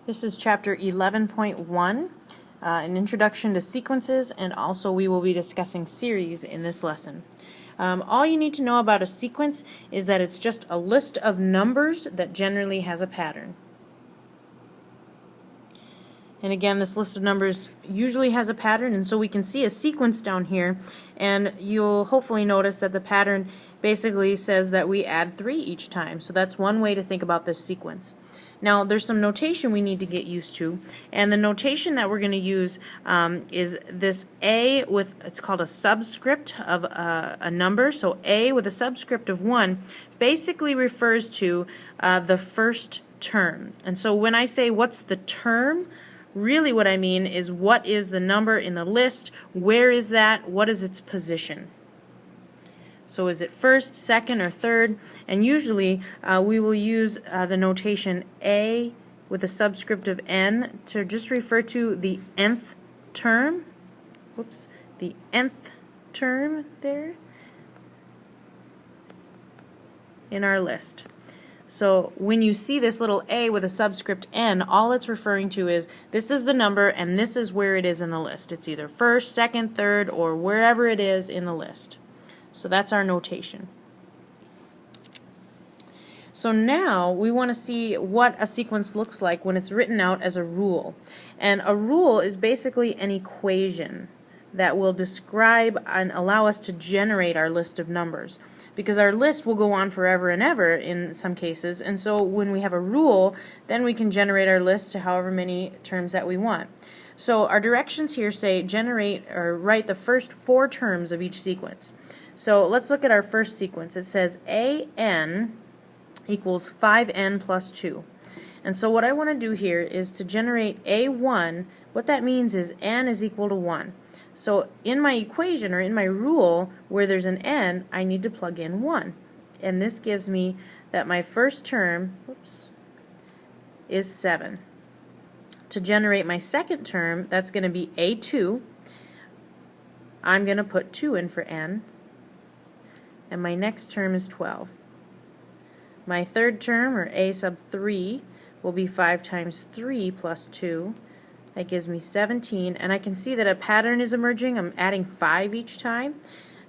This is chapter 11.1, an introduction to sequences, and also we will be discussing series in this lesson. All you need to know about a sequence is that it's just a list of numbers that generally has a pattern. And again, this list of numbers usually has a pattern, and so we can see a sequence down here, and you'll hopefully notice that the pattern basically says that we add 3 each time. So that's one way to think about this sequence. Now, there's some notation we need to get used to, and the notation that we're going to use is this A with, it's called a subscript of a number. So A with a subscript of 1 basically refers to the first term. And so when I say what's the term, really what I mean is what is the number in the list, where is that, what is its position. So is it first, second, or third? And usually we will use the notation A with a subscript of n to just refer to the nth term. Whoops, the nth term there in our list. So when you see this little a with a subscript n, all it's referring to is this is the number and this is where it is in the list. It's either first, second, third, or wherever it is in the list. So that's our notation. So now we want to see what a sequence looks like when it's written out as a rule. And a rule is basically an equation that will describe and allow us to generate our list of numbers. Because our list will go on forever and ever in some cases, and so when we have a rule, then we can generate our list to however many terms that we want. So our directions here say generate or write the first 4 terms of each sequence. So let's look at our first sequence. It says an equals 5n plus 2. And so what I want to do here is to generate a1. What that means is n is equal to 1. So in my equation, or in my rule, where there's an n, I need to plug in 1. And this gives me that my first term, is 7. To generate my second term, that's going to be a2. I'm going to put 2 in for n. And my next term is 12. My third term, or a sub 3, will be 5 times 3 plus 2. That gives me 17, and I can see that a pattern is emerging. I'm adding 5 each time.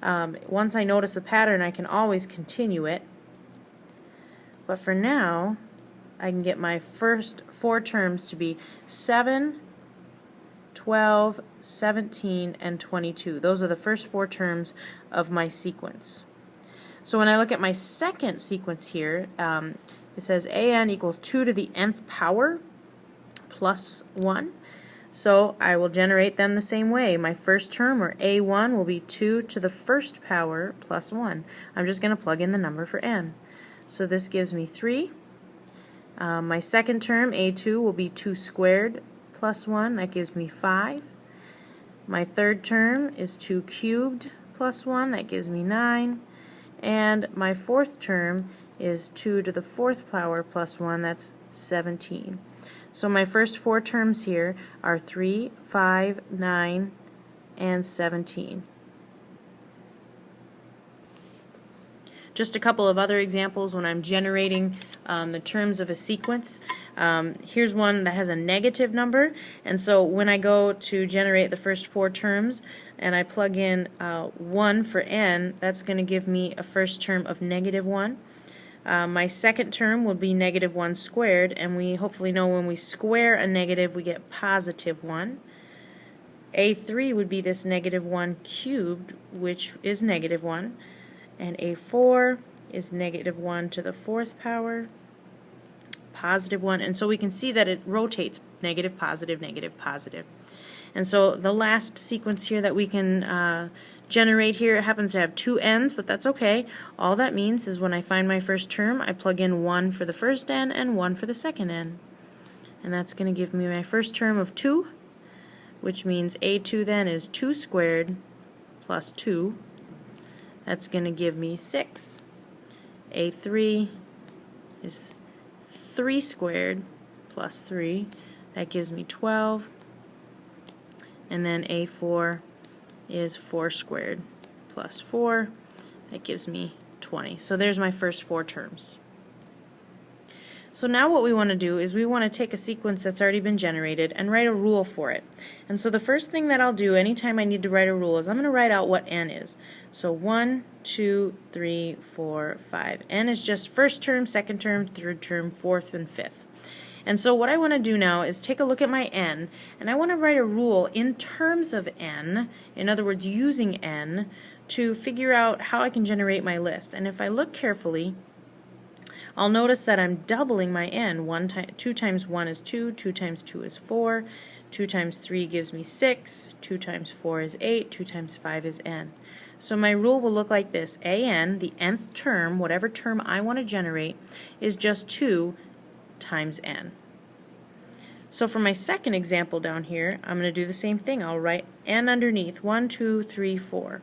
Once I notice a pattern, I can always continue it. But for now, I can get my first 4 terms to be 7, 12, 17, and 22. Those are the first 4 terms of my sequence. So when I look at my second sequence here, it says an equals 2 to the nth power plus 1. So I will generate them the same way. My first term, or a1, will be 2 to the first power plus 1. I'm just going to plug in the number for n. So this gives me 3. My second term, a2, will be 2 squared plus 1. That gives me 5. My third term is 2 cubed plus 1. That gives me 9. And my fourth term is 2 to the 4th power plus 1. That's 17. So my first 4 terms here are 3, 5, 9, and 17. Just a couple of other examples when I'm generating the terms of a sequence. Here's one that has a negative number, and so when I go to generate the first 4 terms and I plug in 1 for n, that's going to give me a first term of negative 1. My second term will be negative 1 squared, and we hopefully know when we square a negative we get positive 1. a3 would be this negative 1 cubed, which is negative 1, and a4 is negative 1 to the 4th power, positive 1, and so we can see that it rotates negative, positive, negative, positive. And so the last sequence here that we can generate here, it happens to have 2 n's, but that's okay. All that means is when I find my first term, I plug in 1 for the first n and 1 for the second n. And that's going to give me my first term of 2, which means a2 then is 2 squared plus 2. That's going to give me 6. a3 is 3 squared plus 3. That gives me 12. And then a4 is 4 squared plus 4. That gives me 20. So there's my first 4 terms. So now what we want to do is we want to take a sequence that's already been generated and write a rule for it. And so the first thing that I'll do anytime I need to write a rule is I'm going to write out what n is. So 1, 2, 3, 4, 5. N is just first term, second term, third term, fourth, and fifth. And so what I want to do now is take a look at my n, and I want to write a rule in terms of n, in other words using n, to figure out how I can generate my list. And if I look carefully, I'll notice that I'm doubling my n. 2 times 1 is 2, 2 times 2 is 4, 2 times 3 gives me 6, 2 times 4 is 8, 2 times 5 is n. So my rule will look like this. an, the nth term, whatever term I want to generate, is just 2 times n. So for my second example down here, I'm going to do the same thing. I'll write n underneath, 1, 2, 3, 4.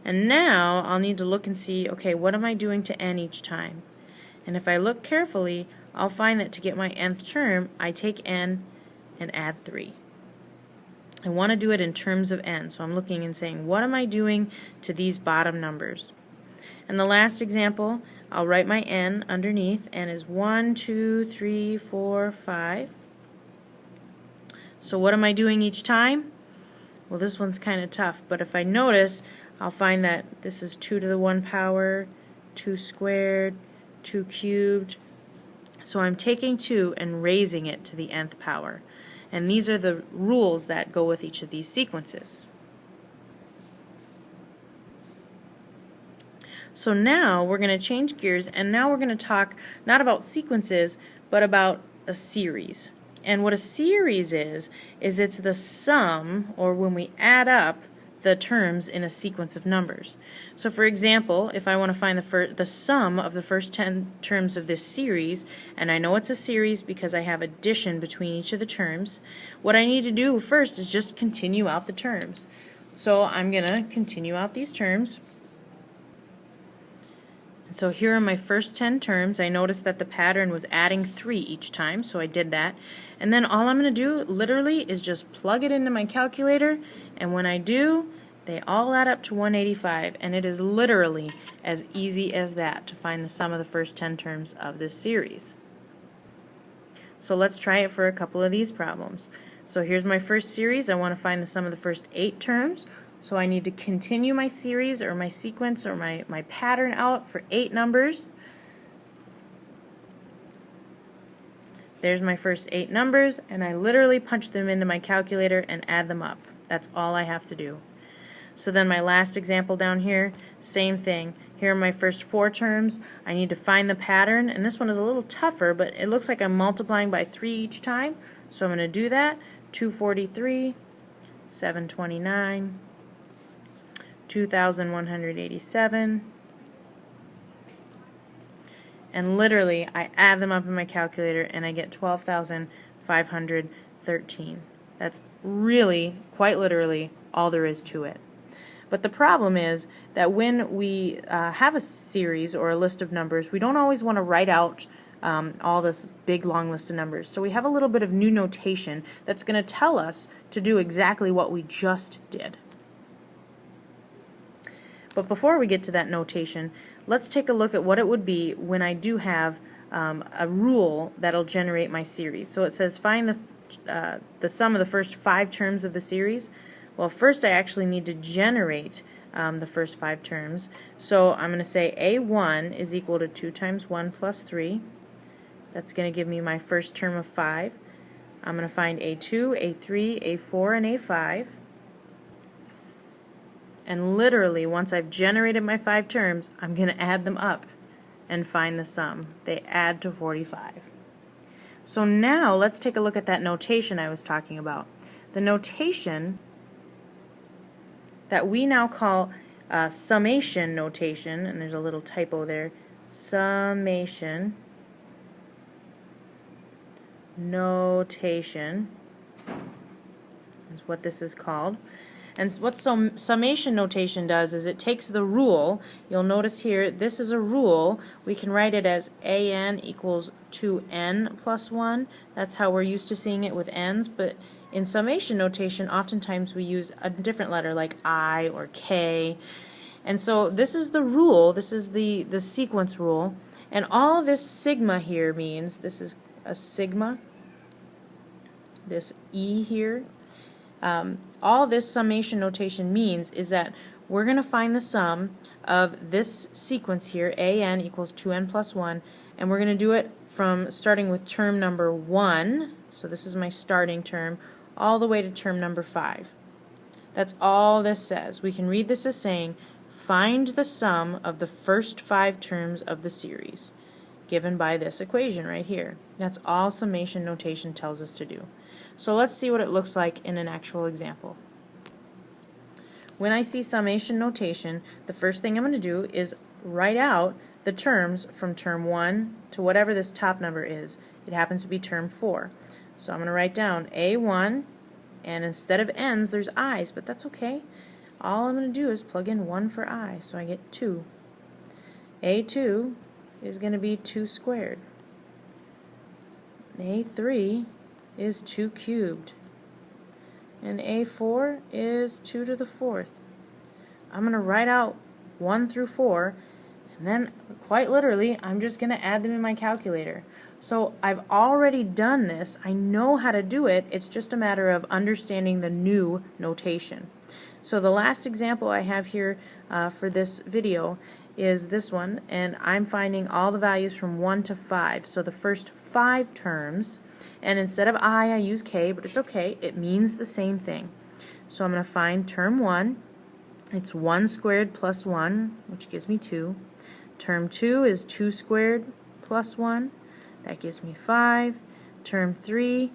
And now I'll need to look and see, okay, what am I doing to n each time? And if I look carefully, I'll find that to get my nth term, I take n and add 3. I want to do it in terms of n, so I'm looking and saying, what am I doing to these bottom numbers? And the last example, I'll write my n underneath. N is 1, 2, 3, 4, 5. So what am I doing each time? Well, this one's kind of tough, but if I notice, I'll find that this is 2 to the 1 power, 2 squared, 2 cubed. So I'm taking 2 and raising it to the nth power. And these are the rules that go with each of these sequences. So now we're going to change gears, and now we're going to talk not about sequences, but about a series. And what a series is it's the sum, or when we add up the terms in a sequence of numbers. So for example, if I want to find the sum of the first 10 terms of this series, and I know it's a series because I have addition between each of the terms, what I need to do first is just continue out the terms. So I'm going to continue out these terms. And so here are my first 10 terms. I noticed that the pattern was adding 3 each time, so I did that. And then all I'm going to do literally is just plug it into my calculator, and when I do, they all add up to 185, and it is literally as easy as that to find the sum of the first 10 terms of this series. So let's try it for a couple of these problems. So here's my first series. I want to find the sum of the first 8 terms. So I need to continue my series or my sequence or my pattern out for 8 numbers. There's my first 8 numbers, and I literally punch them into my calculator and add them up. That's all I have to do. So then my last example down here, same thing. Here are my first 4 terms. I need to find the pattern, and this one is a little tougher, but it looks like I'm multiplying by 3 each time. So I'm going to do that. 243, 729, 2,187, and literally I add them up in my calculator and I get 12,513. That's really, quite literally, all there is to it. But the problem is that when we have a series or a list of numbers, we don't always want to write out all this big long list of numbers. So we have a little bit of new notation that's going to tell us to do exactly what we just did. But before we get to that notation, let's take a look at what it would be when I do have a rule that'll generate my series. So it says find the sum of the first 5 terms of the series. Well, first I actually need to generate the first 5 terms. So I'm going to say A1 is equal to 2 times 1 plus 3. That's going to give me my first term of 5. I'm going to find A2, A3, A4, and A5. And literally, once I've generated my 5 terms, I'm going to add them up and find the sum. They add to 45. So now let's take a look at that notation I was talking about. The notation that we now call summation notation, and there's a little typo there, summation notation is what this is called. And what summation notation does is it takes the rule. You'll notice here this is a rule. We can write it as an equals 2n plus 1. That's how we're used to seeing it with n's, but in summation notation oftentimes we use a different letter like I or K. And so this is the rule, this is the sequence rule, And all this sigma here means, this is a sigma, this E here, all this summation notation means is that we're going to find the sum of this sequence here, an equals 2n plus 1, and we're going to do it from starting with term number 1, so this is my starting term, all the way to term number 5. That's all this says. We can read this as saying, find the sum of the first 5 terms of the series, given by this equation right here. That's all summation notation tells us to do. So let's see what it looks like in an actual example. When I see summation notation, the first thing I'm going to do is write out the terms from term 1 to whatever this top number is. It happens to be term 4. So I'm going to write down A1, and instead of n's, there's i's, but that's okay. All I'm going to do is plug in 1 for I, so I get 2. A2 is going to be 2 squared. A3 is 2 cubed. And A4 is 2 to the 4th. I'm going to write out 1 through 4, and then quite literally I'm just going to add them in my calculator. So I've already done this. I know how to do it. It's just a matter of understanding the new notation. So the last example I have here for this video is this one, and I'm finding all the values from 1 to 5. So the first 5 terms, and instead of I use K, but it's okay. It means the same thing. So I'm going to find term 1. It's 1 squared plus 1, which gives me 2. Term 2 is 2 squared plus 1. That gives me 5. Term 3,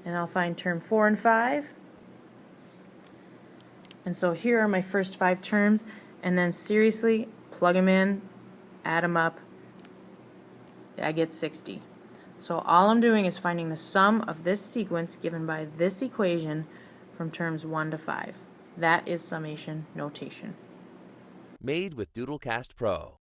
and I'll find term 4 and 5. And so here are my first 5 terms, and then seriously, plug them in, add them up, I get 60. So all I'm doing is finding the sum of this sequence given by this equation from terms 1 to 5. That is summation notation. Made with Doodlecast Pro.